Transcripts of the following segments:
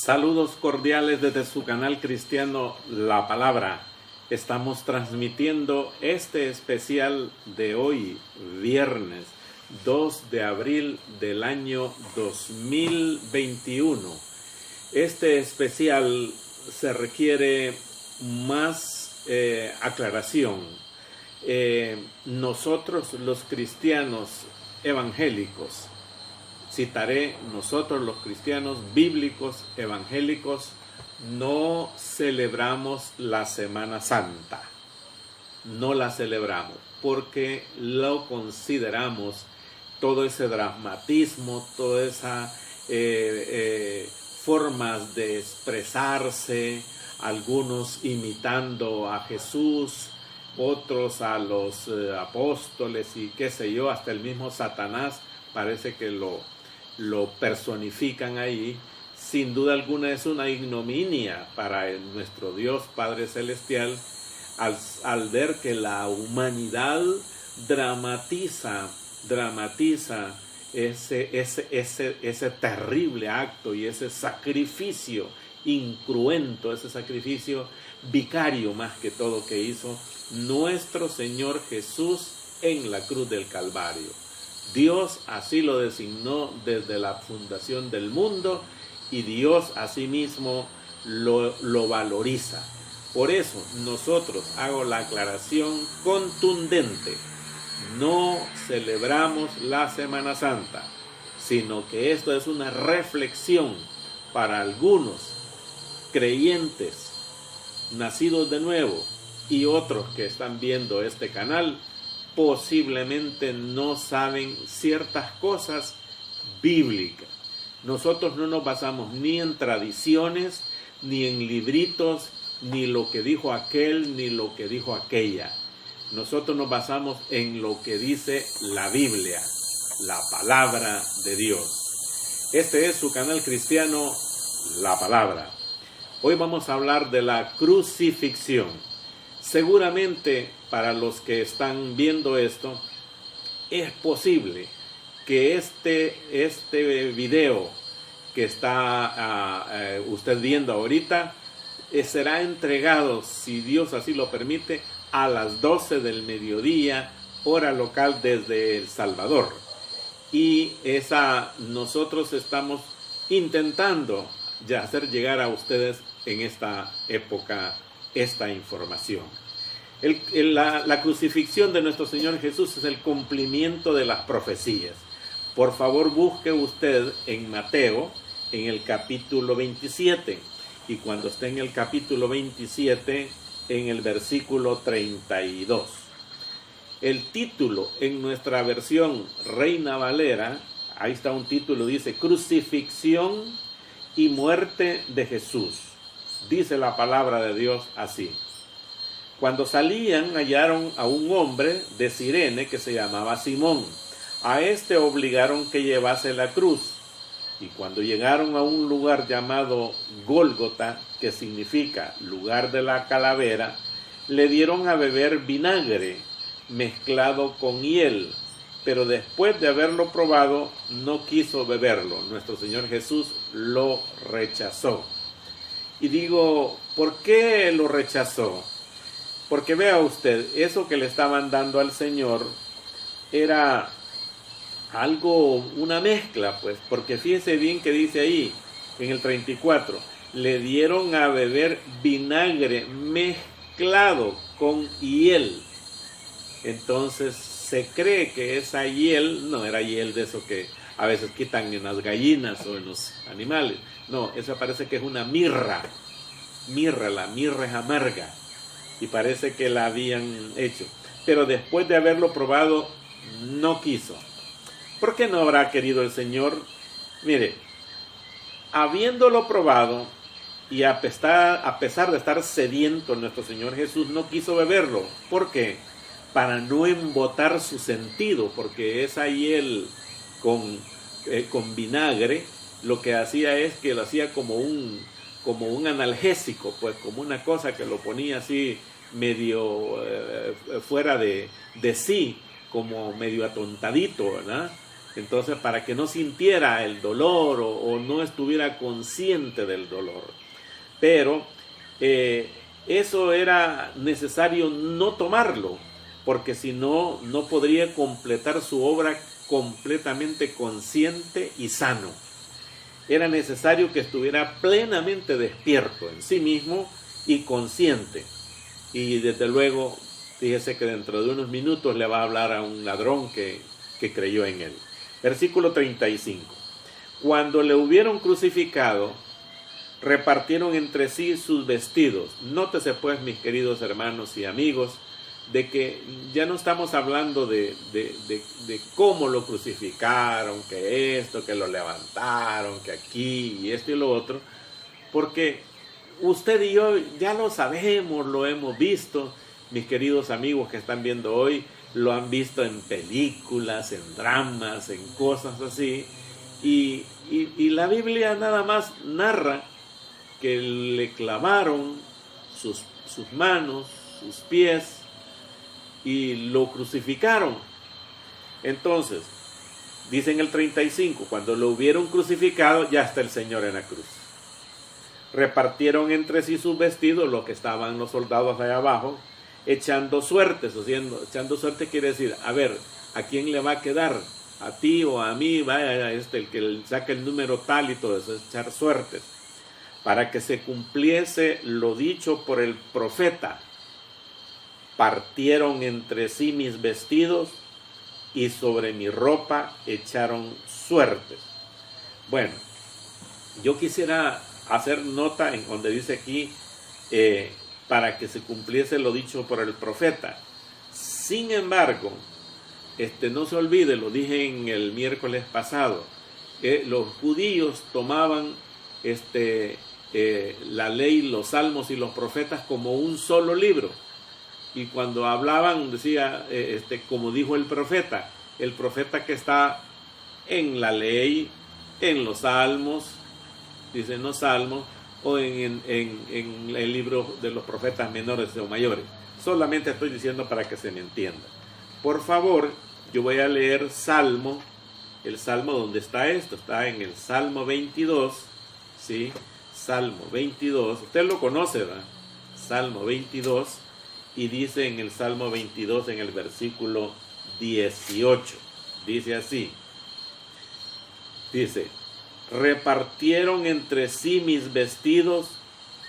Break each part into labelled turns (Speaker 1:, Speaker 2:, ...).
Speaker 1: Saludos cordiales desde su canal cristiano La Palabra. Estamos transmitiendo este especial de hoy, viernes 2 de abril del año 2021. Este especial se requiere más aclaración. Nosotros los cristianos evangélicos, citaré, nosotros los cristianos bíblicos evangélicos no celebramos la Semana Santa. No la celebramos porque lo consideramos todo ese dramatismo, toda esa formas de expresarse, algunos imitando a Jesús, otros a los apóstoles y qué sé yo, hasta el mismo Satanás parece que lo personifican ahí. Sin duda alguna es una ignominia para nuestro Dios Padre Celestial al ver que la humanidad dramatiza ese terrible acto y ese sacrificio incruento, ese sacrificio vicario más que todo que hizo nuestro Señor Jesús en la cruz del Calvario. Dios así lo designó desde la fundación del mundo y Dios asimismo lo valoriza. Por eso nosotros hago la aclaración contundente. No celebramos la Semana Santa, sino que esto es una reflexión para algunos creyentes nacidos de nuevo y otros que están viendo este canal. Posiblemente no saben ciertas cosas bíblicas. Nosotros no nos basamos ni en tradiciones, ni en libritos, ni lo que dijo aquel, ni lo que dijo aquella. Nosotros nos basamos en lo que dice la Biblia, la palabra de Dios. Este es su canal cristiano, La Palabra. Hoy vamos a hablar de la crucifixión. Seguramente para los que están viendo esto, es posible que este video que está usted viendo ahorita será entregado, si Dios así lo permite, a las 12 del mediodía, hora local desde El Salvador. Y nosotros estamos intentando ya hacer llegar a ustedes en esta época esta información. La crucifixión de nuestro Señor Jesús es el cumplimiento de las profecías. Por favor, busque usted en Mateo, en el capítulo 27, y cuando esté en el capítulo 27, en el versículo 32. El título en nuestra versión Reina Valera, ahí está un título, dice Crucifixión y muerte de Jesús. Dice la palabra de Dios así. Cuando salían, hallaron a un hombre de Cirene que se llamaba Simón. A este obligaron que llevase la cruz. Y cuando llegaron a un lugar llamado Gólgota, que significa lugar de la calavera, le dieron a beber vinagre mezclado con hiel. Pero después de haberlo probado, no quiso beberlo. Nuestro Señor Jesús lo rechazó. Y digo, ¿por qué lo rechazó? Porque vea usted, eso que le estaban dando al Señor era una mezcla, pues, porque fíjense bien que dice ahí, en el 34, le dieron a beber vinagre mezclado con hiel. Entonces se cree que esa hiel no era hiel de eso que a veces quitan en las gallinas o en los animales. No, eso parece que es una mirra. La mirra es amarga. Y parece que la habían hecho. Pero después de haberlo probado, no quiso. ¿Por qué no habrá querido el Señor? Mire, habiéndolo probado, y a pesar de estar sediento, nuestro Señor Jesús no quiso beberlo. ¿Por qué? Para no embotar su sentido, porque esa hiel con vinagre, lo que hacía es que lo hacía como un analgésico, pues como una cosa que lo ponía así medio fuera de sí, como medio atontadito, ¿verdad? Entonces, para que no sintiera el dolor o no estuviera consciente del dolor. Pero eso era necesario no tomarlo, porque si no, no podría completar su obra completamente consciente y sano. Era necesario que estuviera plenamente despierto en sí mismo y consciente. Y desde luego, fíjese que dentro de unos minutos le va a hablar a un ladrón que creyó en él. Versículo 35. Cuando le hubieron crucificado, repartieron entre sí sus vestidos. Nótese pues, mis queridos hermanos y amigos, de que ya no estamos hablando de cómo lo crucificaron, que esto, que lo levantaron, que aquí y esto y lo otro, porque usted y yo ya lo sabemos, lo hemos visto. Mis queridos amigos que están viendo hoy, lo han visto en películas, en dramas, en cosas así, y la Biblia nada más narra que le clavaron sus manos, sus pies, y lo crucificaron. Entonces, dice en el 35, cuando lo hubieron crucificado, ya está el Señor en la cruz. Repartieron entre sí sus vestidos, los que estaban los soldados allá abajo, echando suertes. Echando suerte quiere decir, a ver, ¿a quién le va a quedar? ¿A ti o a mí? Vaya, el que saque el número tal y todo eso, echar suertes. Para que se cumpliese lo dicho por el profeta. Partieron entre sí mis vestidos y sobre mi ropa echaron suertes. Bueno, yo quisiera hacer nota en donde dice aquí, para que se cumpliese lo dicho por el profeta. Sin embargo, no se olvide, lo dije en el miércoles pasado, los judíos tomaban la ley, los salmos y los profetas como un solo libro. Y cuando hablaban, decía, como dijo el profeta que está en la ley, en los salmos, dicen los salmos, o en el libro de los profetas menores o mayores. Solamente estoy diciendo para que se me entienda. Por favor, yo voy a leer el salmo donde está esto, está en el Salmo 22, ¿sí? Salmo 22, usted lo conoce, ¿verdad? Salmo 22, y dice en el Salmo 22, en el versículo 18, dice así, dice, repartieron entre sí mis vestidos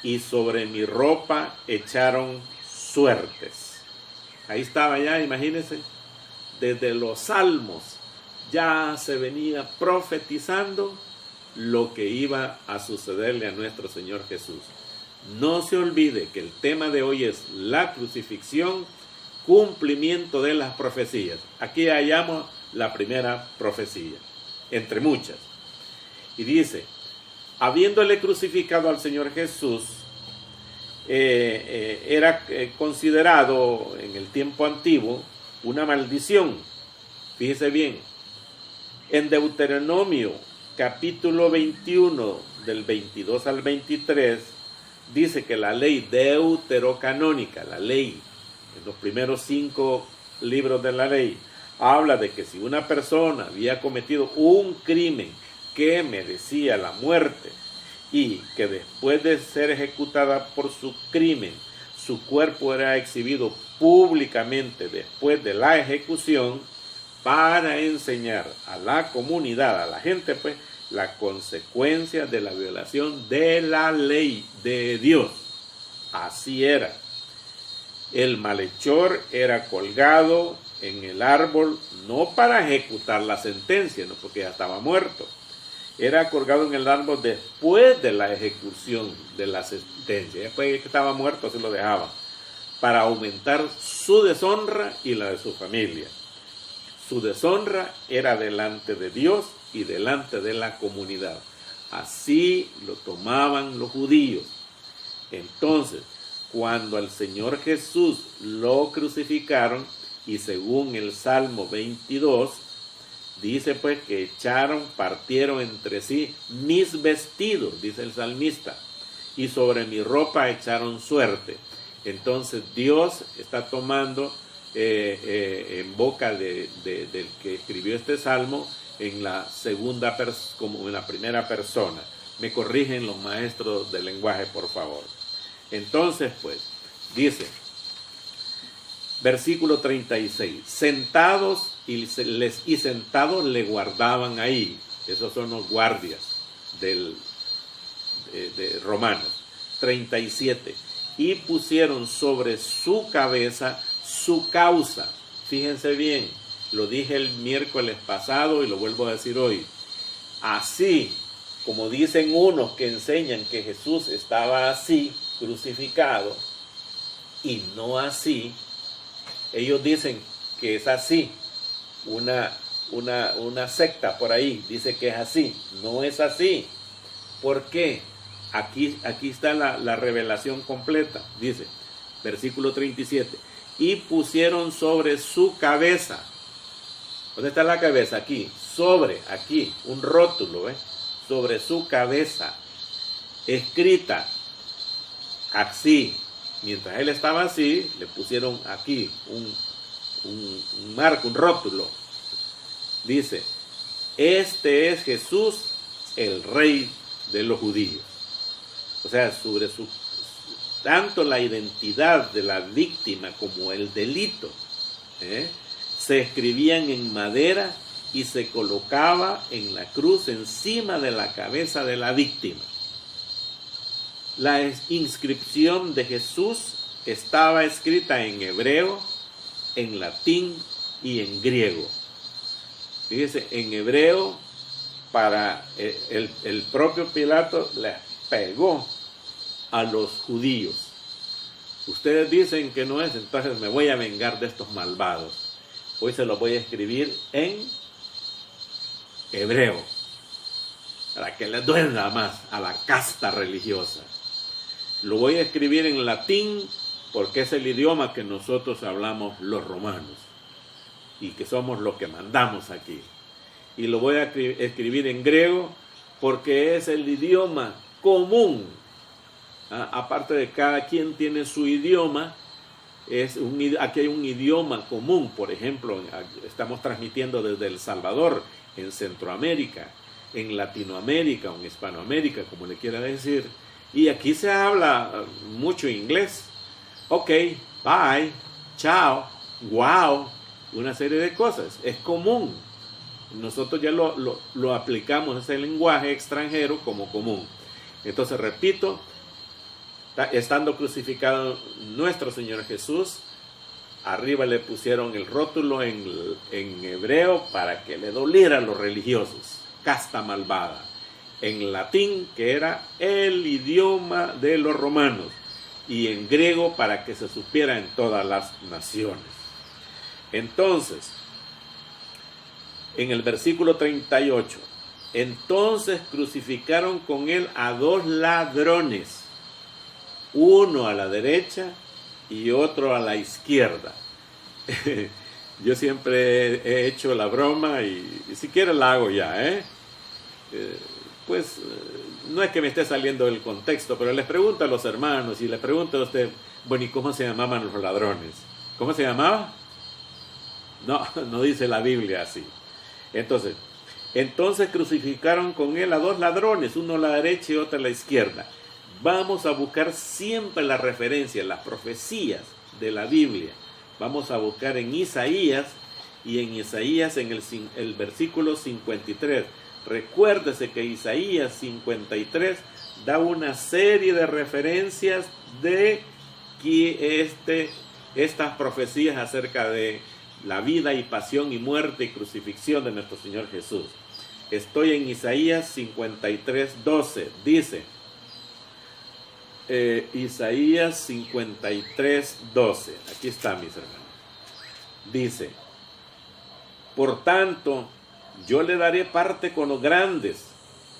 Speaker 1: y sobre mi ropa echaron suertes. Ahí estaba ya, imagínense, desde los salmos ya se venía profetizando lo que iba a sucederle a nuestro Señor Jesús. No se olvide que el tema de hoy es la crucifixión, cumplimiento de las profecías. Aquí hallamos la primera profecía, entre muchas. Y dice, habiéndole crucificado al Señor Jesús, era considerado en el tiempo antiguo una maldición. Fíjese bien, en Deuteronomio capítulo 21, del 22 al 23, dice que la ley deuterocanónica, la ley, en los primeros 5 libros de la ley, habla de que si una persona había cometido un crimen que merecía la muerte y que después de ser ejecutada por su crimen, su cuerpo era exhibido públicamente después de la ejecución para enseñar a la comunidad, a la gente, pues, la consecuencia de la violación de la ley de Dios. Así era. El malhechor era colgado en el árbol, no para ejecutar la sentencia, no, porque ya estaba muerto. Era colgado en el árbol después de la ejecución de la sentencia. Después de que estaba muerto, se lo dejaban, para aumentar su deshonra y la de su familia. Su deshonra era delante de Dios y delante de la comunidad. Así lo tomaban los judíos. Entonces, cuando al Señor Jesús lo crucificaron, y según el Salmo 22, dice pues que partieron entre sí mis vestidos, dice el salmista, y sobre mi ropa echaron suerte. Entonces Dios está tomando en boca del que escribió este salmo en la segunda como en la primera persona. Me corrigen los maestros del lenguaje, por favor. Entonces, pues, dice, versículo 36, sentados y sentados le guardaban ahí. Esos son los guardias de Romanos. 37, y pusieron sobre su cabeza su causa. Fíjense bien, lo dije el miércoles pasado y lo vuelvo a decir hoy. Así como dicen unos que enseñan que Jesús estaba así, crucificado, y no así, ellos dicen que es así. Una secta por ahí dice que es así. No es así. ¿Por qué? Aquí está la revelación completa. Dice, versículo 37, y pusieron sobre su cabeza. ¿Dónde está la cabeza? Aquí. Aquí, un rótulo, sobre su cabeza, escrita así. Mientras él estaba así, le pusieron aquí un marco, un rótulo. Dice, este es Jesús, el Rey de los judíos. O sea, sobre tanto la identidad de la víctima como el delito, se escribían en madera y se colocaba en la cruz encima de la cabeza de la víctima. La inscripción de Jesús estaba escrita en hebreo, en latín y en griego. Fíjese, en hebreo, para el propio Pilato les pegó a los judíos. Ustedes dicen que no es, entonces me voy a vengar de estos malvados. Hoy se los voy a escribir en hebreo, para que les duela más a la casta religiosa. Lo voy a escribir en latín porque es el idioma que nosotros hablamos los romanos y que somos los que mandamos aquí. Y lo voy a escribir en griego porque es el idioma común. Aparte de cada quien tiene su idioma, aquí hay un idioma común. Por ejemplo, estamos transmitiendo desde El Salvador, en Centroamérica, en Latinoamérica o en Hispanoamérica, como le quiera decir. Y aquí se habla mucho inglés. Ok, bye, chao, wow, una serie de cosas. Es común. Nosotros ya lo aplicamos, ese lenguaje extranjero, como común. Entonces, repito, estando crucificado nuestro Señor Jesús, arriba le pusieron el rótulo en hebreo para que le doliera a los religiosos, casta malvada. En latín, que era el idioma de los romanos, y en griego para que se supiera en todas las naciones. Entonces, en el versículo 38, entonces crucificaron con él a 2 ladrones, uno a la derecha y otro a la izquierda. Yo siempre he hecho la broma y si quiero la hago ya, pues no es que me esté saliendo del contexto, pero les pregunto a los hermanos y les pregunto a usted, bueno, ¿y cómo se llamaban los ladrones? ¿Cómo se llamaba? No dice la Biblia así. Entonces crucificaron con él a 2 ladrones, uno a la derecha y otro a la izquierda. Vamos a buscar siempre las referencias, las profecías de la Biblia. Vamos a buscar en Isaías, y en Isaías en el versículo 53. Recuérdese que Isaías 53 da una serie de referencias de que estas profecías acerca de la vida y pasión y muerte y crucifixión de nuestro Señor Jesús. Estoy en Isaías 53, 12. Dice, Isaías 53, 12. Aquí está, mis hermanos. Dice, por tanto, yo le daré parte con los grandes,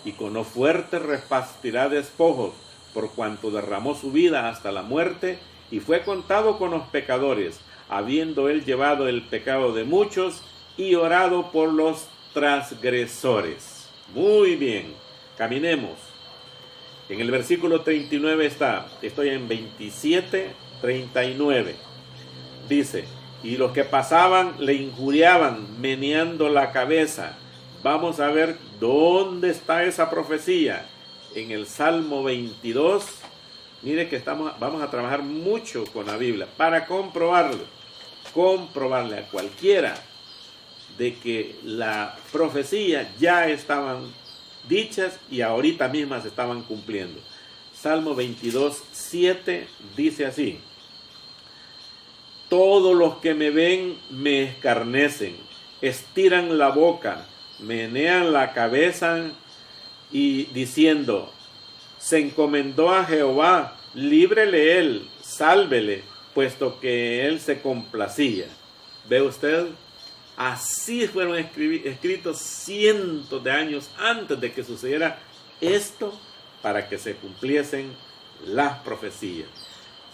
Speaker 1: y con los fuertes repartirá despojos, por cuanto derramó su vida hasta la muerte, y fue contado con los pecadores, habiendo él llevado el pecado de muchos, y orado por los transgresores. Muy bien, caminemos. En el versículo 39 estoy en 27, 39. Dice, y los que pasaban le injuriaban, meneando la cabeza, Vamos a ver dónde está esa profecía. En el Salmo 22. Mire que vamos a trabajar mucho con la Biblia para comprobarle a cualquiera de que la profecía ya estaban dichas y ahorita mismas se estaban cumpliendo. Salmo 22, 7 dice así: todos los que me ven me escarnecen, estiran la boca, menean la cabeza y diciendo: se encomendó a Jehová, líbrele él, sálvele, puesto que él se complacía. ¿Ve usted? Así fueron escritos cientos de años antes de que sucediera esto, para que se cumpliesen las profecías.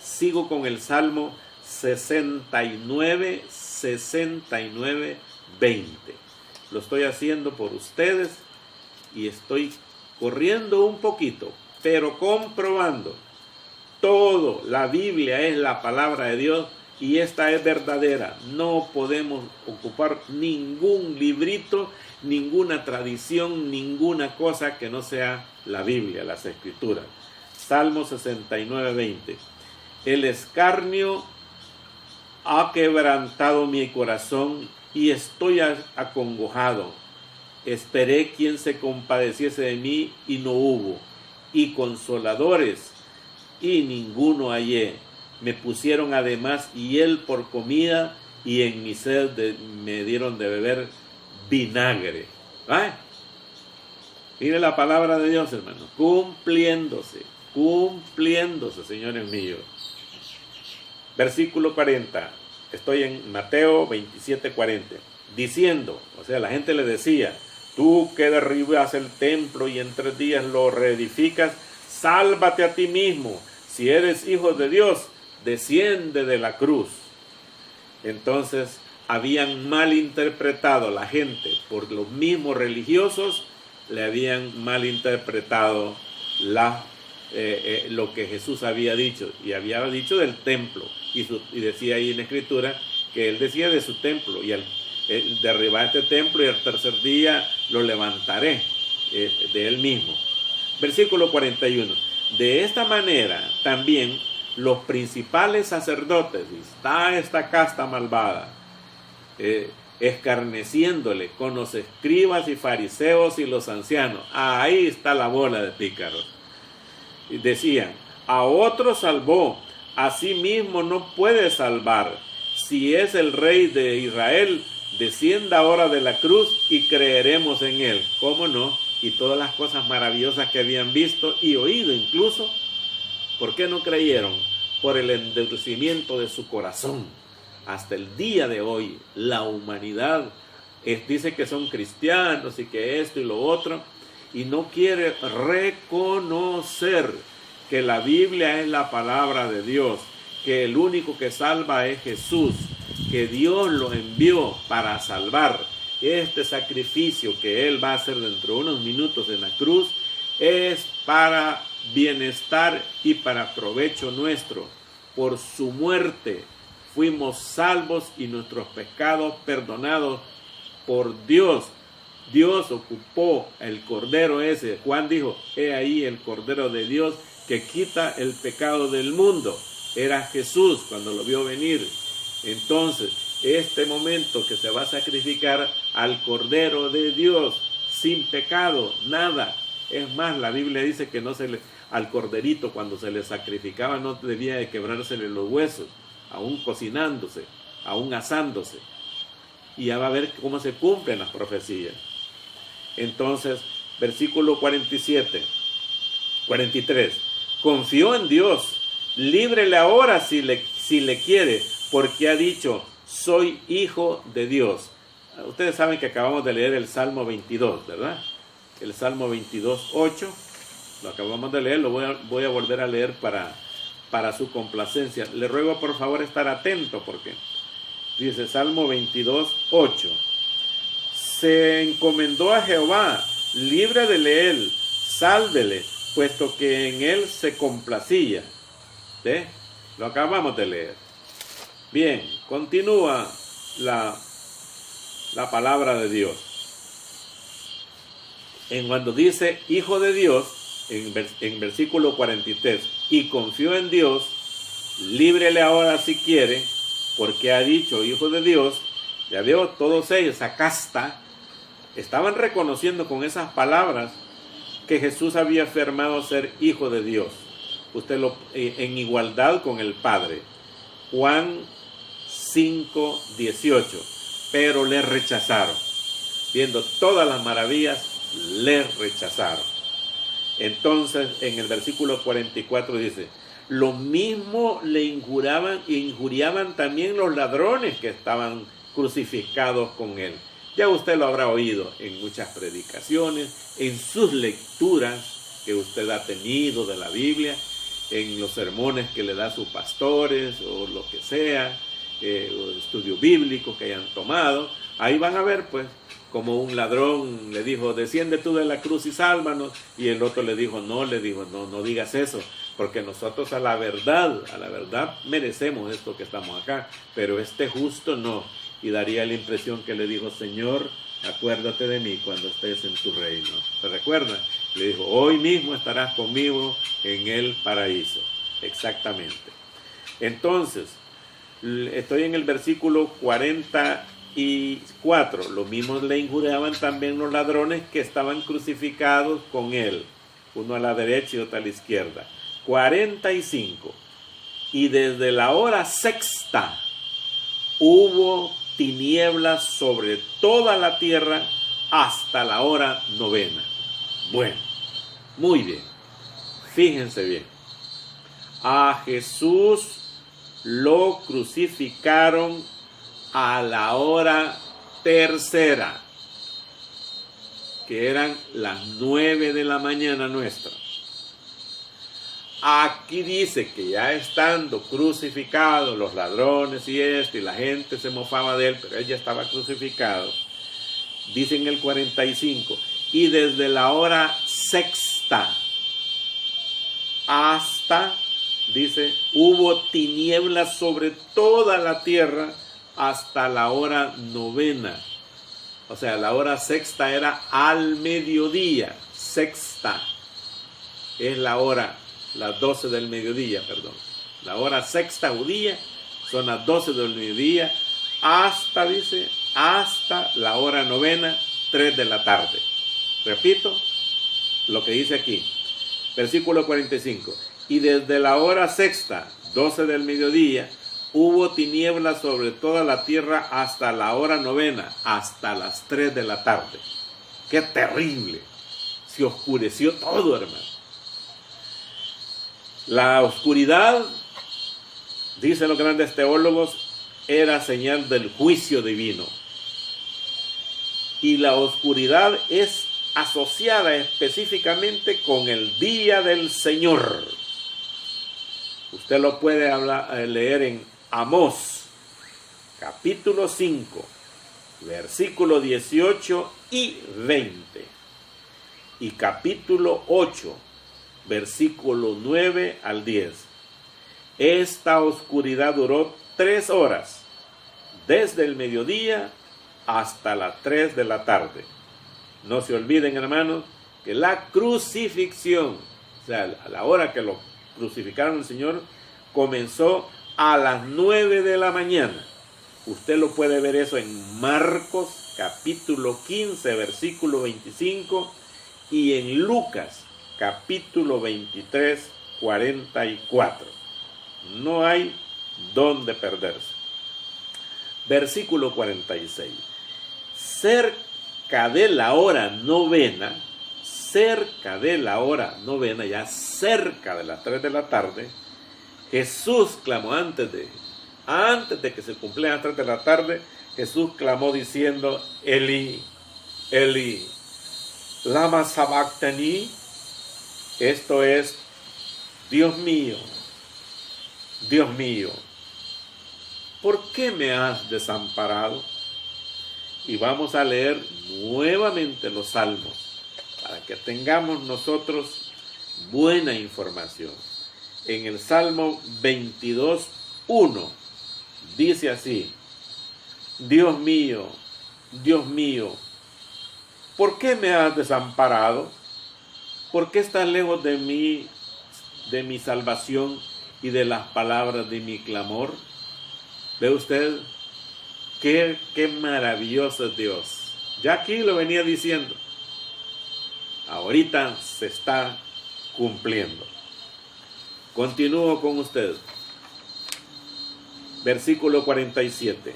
Speaker 1: Sigo con el Salmo 69, 20. Lo estoy haciendo por ustedes y estoy corriendo un poquito, pero comprobando. Todo, la Biblia es la palabra de Dios y esta es verdadera. No podemos ocupar ningún librito, ninguna tradición, ninguna cosa que no sea la Biblia, las Escrituras. Salmo 69, 20. El escarnio ha quebrantado mi corazón y estoy acongojado. Esperé quien se compadeciese de mí y no hubo, y consoladores, y ninguno hallé. Me pusieron además hiel por comida, y en mi sed me dieron de beber vinagre. ¿Ah? Mire la palabra de Dios, hermano, cumpliéndose, señores míos. Versículo 40, estoy en Mateo 27, 40, diciendo, o sea, la gente le decía: tú que derribas el templo y en 3 días lo reedificas, sálvate a ti mismo. Si eres hijo de Dios, desciende de la cruz. Entonces habían malinterpretado la gente, por los mismos religiosos le habían malinterpretado lo que Jesús había dicho, y había dicho del templo, y decía ahí en la Escritura que él decía de su templo, y él derribar este templo y al 3er día lo levantaré de él mismo. Versículo 41. De esta manera también los principales sacerdotes, está esta casta malvada, escarneciéndole con los escribas y fariseos y los ancianos. Ahí está la bola de pícaros. Y decían: a otro salvó, a sí mismo no puede salvar. Si es el rey de Israel, descienda ahora de la cruz y creeremos en él. ¿Cómo no? Y todas las cosas maravillosas que habían visto y oído incluso. ¿Por qué no creyeron? Por el endurecimiento de su corazón. Hasta el día de hoy, la humanidad dice que son cristianos y que esto y lo otro, y no quiere reconocer que la Biblia es la palabra de Dios, que el único que salva es Jesús, que Dios lo envió para salvar. Este sacrificio que Él va a hacer dentro de unos minutos en la cruz es para bienestar y para provecho nuestro. Por su muerte fuimos salvos y nuestros pecados perdonados por Dios. Dios ocupó el cordero ese. Juan dijo: he ahí el cordero de Dios que quita el pecado del mundo. Era Jesús cuando lo vio venir. Entonces, este momento que se va a sacrificar al cordero de Dios sin pecado, nada. Es más, la Biblia dice que al corderito cuando se le sacrificaba no debía de quebrársele los huesos, aún cocinándose, aún asándose. Y ya va a ver cómo se cumplen las profecías. Entonces, versículo 43, confió en Dios, líbrele ahora si le quiere, porque ha dicho: soy hijo de Dios. Ustedes saben que acabamos de leer el Salmo 22, ¿verdad? El Salmo 22, 8, lo acabamos de leer, lo voy a volver a leer para su complacencia. Le ruego por favor estar atento, porque dice Salmo 22, 8. Se encomendó a Jehová, líbrele él, sálvele, puesto que en él se complacía. ¿Sí? Lo acabamos de leer. Bien, continúa la palabra de Dios. en cuando dice Hijo de Dios, en versículo 43, y confió en Dios, líbrele ahora si quiere, porque ha dicho Hijo de Dios. Ya veo, todos ellos, esa casta, estaban reconociendo con esas palabras que Jesús había afirmado ser Hijo de Dios. Usted en igualdad con el Padre. Juan 5:18. Pero le rechazaron. Viendo todas las maravillas, le rechazaron. Entonces, en el versículo 44 dice, lo mismo le injuriaban también los ladrones que estaban crucificados con él. Ya usted lo habrá oído en muchas predicaciones, en sus lecturas que usted ha tenido de la Biblia, en los sermones que le da a sus pastores o lo que sea, o estudios bíblicos que hayan tomado. Ahí van a ver, pues, como un ladrón le dijo, desciende tú de la cruz y sálvanos, y el otro le dijo, no digas eso, porque nosotros a la verdad merecemos esto que estamos acá, pero este justo no. Y daría la impresión que le dijo, Señor, acuérdate de mí cuando estés en tu reino. ¿Se recuerda? Le dijo, hoy mismo estarás conmigo en el paraíso. Exactamente. Entonces, estoy en el versículo 44. Lo mismo le injuriaban también los ladrones que estaban crucificados con él, uno a la derecha y otro a la izquierda. 45. Y desde la hora sexta hubo tinieblas sobre toda la tierra hasta la hora novena. Bueno, muy bien. Fíjense bien. A Jesús lo crucificaron a la hora tercera, que eran las 9 de la mañana nuestra. Aquí dice que ya estando crucificados los ladrones y la gente se mofaba de él, pero él ya estaba crucificado. Dice en el 45, y desde la hora sexta hasta, dice, hubo tinieblas sobre toda la tierra hasta la hora novena. O sea, la hora sexta era al mediodía. Sexta es la hora, las 12 del mediodía, perdón. La hora sexta judía son las 12 del mediodía hasta, dice, hasta la hora novena, 3 de la tarde. Repito lo que dice aquí. Versículo 45. Y desde la hora sexta, 12 del mediodía, hubo tinieblas sobre toda la tierra hasta la hora novena, hasta las 3 de la tarde. ¡Qué terrible! Se oscureció todo, hermano. La oscuridad, dicen los grandes teólogos, era señal del juicio divino. Y la oscuridad es asociada específicamente con el día del Señor. Usted lo puede leer en Amós, capítulo 5, versículo 18 y 20. Y capítulo 8, versículo 9 al 10. Esta oscuridad duró 3 horas, desde el mediodía hasta las 3 de la tarde. No se olviden, hermanos, que la crucifixión, o sea, a la hora que lo crucificaron al Señor, comenzó a las 9 de la mañana. Usted lo puede ver eso en Marcos, capítulo 15, versículo 25, y en Lucas, capítulo 23, 44. No hay dónde perderse. Versículo 46. Cerca de la hora novena, ya cerca de las 3 de la tarde, Jesús clamó antes de que se cumplieran las 3 de la tarde, Jesús clamó diciendo, Eli, Eli, lama sabactani. Esto es, Dios mío, ¿por qué me has desamparado? Y vamos a leer nuevamente los salmos para que tengamos nosotros buena información. En el Salmo 22:1 dice así: Dios mío, ¿por qué me has desamparado? ¿Por qué estás lejos de mi salvación y de las palabras de mi clamor? ¿Ve usted qué maravilloso es Dios? Ya aquí lo venía diciendo. Ahorita se está cumpliendo. Continúo con usted. Versículo 47.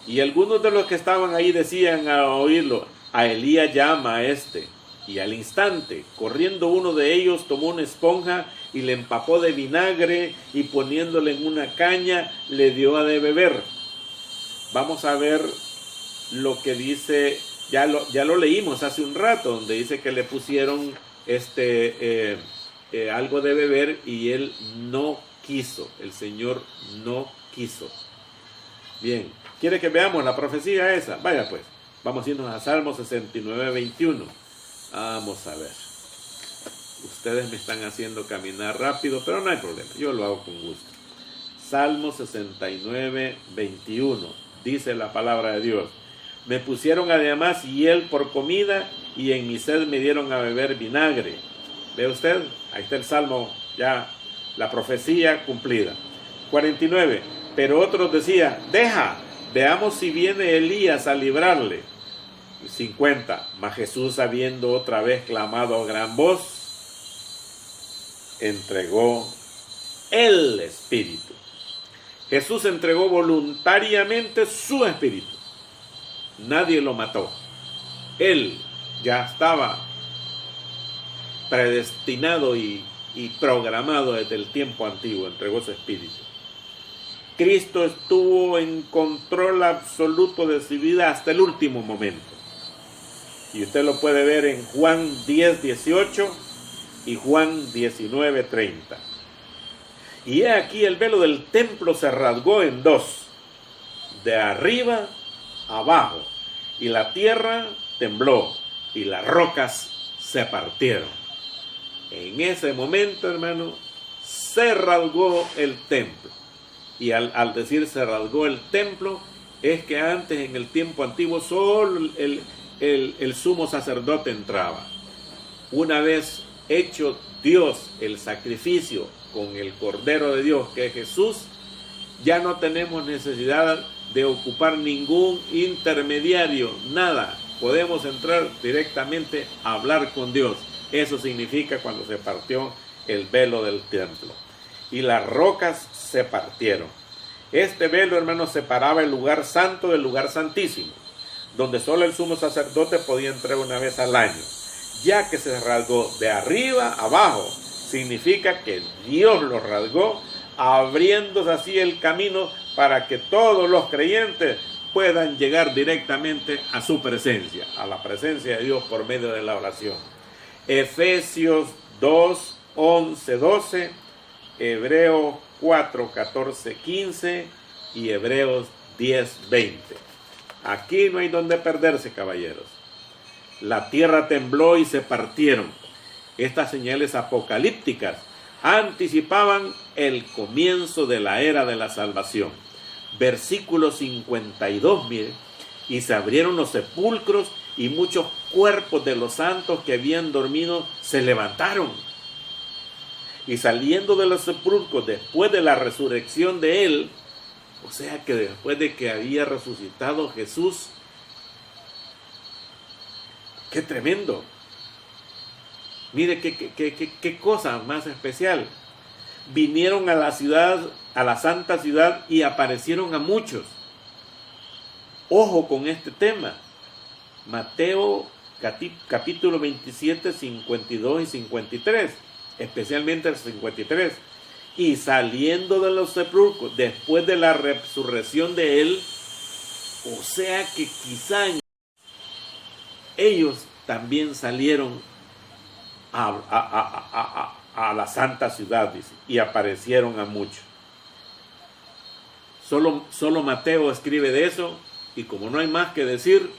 Speaker 1: Y algunos de los que estaban ahí decían al oírlo: a Elías llama a este. Y al instante, corriendo uno de ellos, tomó una esponja y le empapó de vinagre y poniéndole en una caña, le dio a de beber. Vamos a ver lo que dice, ya lo leímos hace un rato, donde dice que le pusieron algo de beber y él no quiso, el Señor no quiso. Bien, ¿quiere que veamos la profecía esa? Vaya pues, vamos a irnos a Salmo 69, 21. Vamos a ver. Ustedes me están haciendo caminar rápido, pero no hay problema, yo lo hago con gusto. Salmo 69, 21. Dice la palabra de Dios: me pusieron además hiel por comida y en mi sed me dieron a beber vinagre. ¿Ve usted? Ahí está el Salmo, ya la profecía cumplida. 49. Pero otros decían: deja, veamos si viene Elías a librarle. 50. Mas Jesús, habiendo otra vez clamado a gran voz, entregó el Espíritu. Jesús entregó voluntariamente su Espíritu. Nadie lo mató. Él ya estaba predestinado y programado desde el tiempo antiguo. Entregó su Espíritu. Cristo estuvo en control absoluto de su vida hasta el último momento. Y usted lo puede ver en Juan 10, 18 y Juan 19, 30. Y he aquí el velo del templo se rasgó en dos, de arriba abajo, y la tierra tembló, y las rocas se partieron. En ese momento, hermano, se rasgó el templo. Y al decir se rasgó el templo, es que antes, en el tiempo antiguo, solo el sumo sacerdote entraba. Una vez hecho Dios el sacrificio con el Cordero de Dios, que es Jesús, ya no tenemos necesidad de ocupar ningún intermediario, nada. Podemos entrar directamente a hablar con Dios. Eso significa cuando se partió el velo del templo. Y las rocas se partieron. Este velo, hermanos, separaba el lugar santo del lugar santísimo, donde solo el sumo sacerdote podía entrar una vez al año. Ya que se rasgó de arriba abajo, significa que Dios lo rasgó, abriéndose así el camino para que todos los creyentes puedan llegar directamente a su presencia, a la presencia de Dios por medio de la oración. Efesios 2, 11, 12, Hebreos 4, 14, 15 y Hebreos 10, 20. Aquí no hay donde perderse, caballeros. La tierra tembló y se partieron. Estas señales apocalípticas anticipaban el comienzo de la era de la salvación. Versículo 52, mire: y se abrieron los sepulcros y muchos cuerpos de los santos que habían dormido se levantaron. Y saliendo de los sepulcros después de la resurrección de él, o sea que después de que había resucitado Jesús, ¡qué tremendo! Mire qué cosa más especial. Vinieron a la ciudad, a la santa ciudad, y aparecieron a muchos. Ojo con este tema. Mateo capítulo 27, 52 y 53. Especialmente el 53. Y saliendo de los sepulcros después de la resurrección de él, o sea que quizá ellos también salieron a la santa ciudad, dice, y aparecieron a muchos. Solo Mateo escribe de eso, y como no hay más que decir,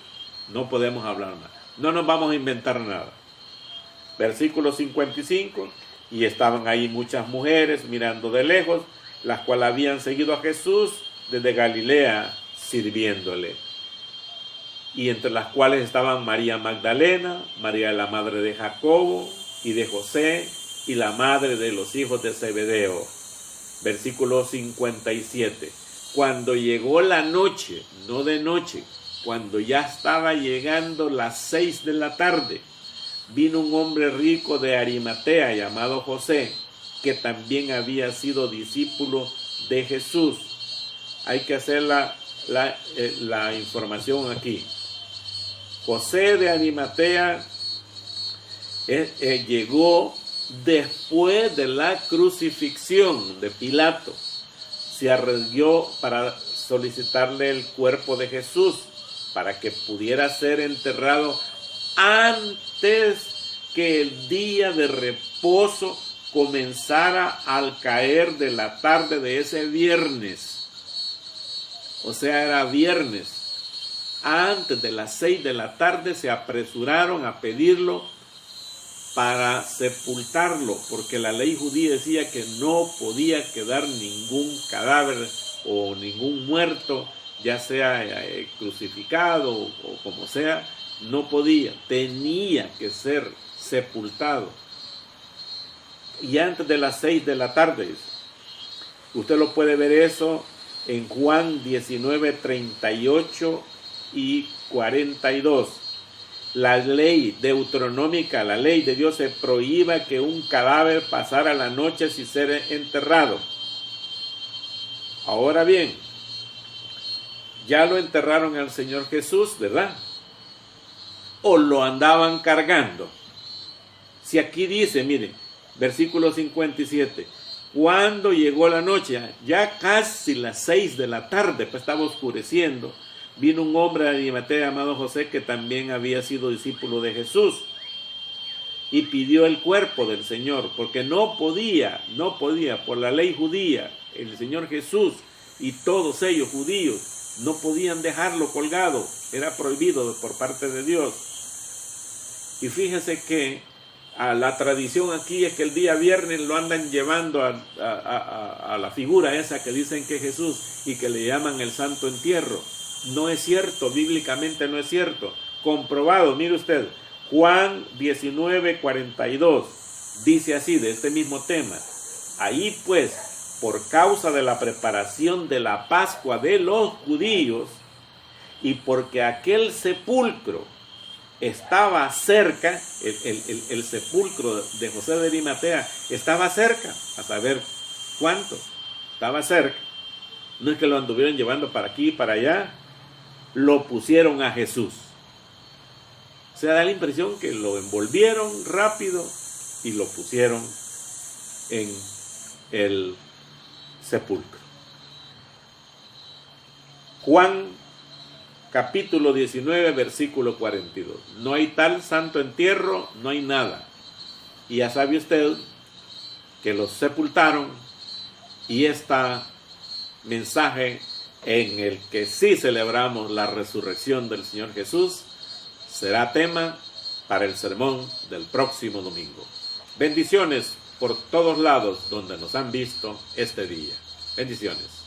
Speaker 1: no podemos hablar más. No nos vamos a inventar nada. Versículo 55, y estaban ahí muchas mujeres mirando de lejos, las cuales habían seguido a Jesús desde Galilea, sirviéndole. y entre las cuales estaban María Magdalena, María la madre de Jacobo y de José, y la madre de los hijos de Zebedeo. Versículo 57. Cuando llegó la noche, no de noche, cuando ya estaba llegando las 6 de la tarde, vino un hombre rico de Arimatea llamado José, que también había sido discípulo de Jesús. Hay que hacer la información aquí. José de Arimatea llegó después de la crucifixión de Pilato. Se arriesgó para solicitarle el cuerpo de Jesús para que pudiera ser enterrado antes que el día de reposo comenzara al caer de la tarde de ese viernes. O sea, era viernes. Antes de las 6 de la tarde se apresuraron a pedirlo para sepultarlo, porque la ley judía decía que no podía quedar ningún cadáver o ningún muerto, ya sea crucificado o como sea, no podía, tenía que ser sepultado. Y antes de las 6 de la tarde, usted lo puede ver eso en Juan 19, 38 y 42. La ley deuteronómica, la ley de Dios, se prohíba que un cadáver pasara la noche sin ser enterrado. Ahora bien, ya lo enterraron al Señor Jesús, ¿verdad? O lo andaban cargando. Si aquí dice, miren, versículo 57, cuando llegó la noche, ya casi las 6 de la tarde, pues estaba oscureciendo, vino un hombre de Arimatea llamado José, que también había sido discípulo de Jesús, y pidió el cuerpo del Señor, porque no podía, por la ley judía, el Señor Jesús y todos ellos judíos no podían dejarlo colgado, era prohibido por parte de Dios. Y fíjese que la tradición aquí es que el día viernes lo andan llevando a la figura esa que dicen que es Jesús y que le llaman el Santo Entierro. No es cierto, bíblicamente no es cierto. Comprobado, mire usted, Juan 19, 42, dice así de este mismo tema. Ahí pues, por causa de la preparación de la Pascua de los judíos y porque aquel sepulcro estaba cerca, el sepulcro de José de Arimatea estaba cerca, a saber cuánto, estaba cerca. No es que lo anduvieron llevando para aquí y para allá, lo pusieron a Jesús. O sea, da la impresión que lo envolvieron rápido y lo pusieron en el sepulcro. Juan capítulo 19, versículo 42. No hay tal santo entierro, no hay nada. Y ya sabe usted que los sepultaron, y este mensaje en el que sí celebramos la resurrección del Señor Jesús será tema para el sermón del próximo domingo. Bendiciones por todos lados donde nos han visto este día. Bendiciones.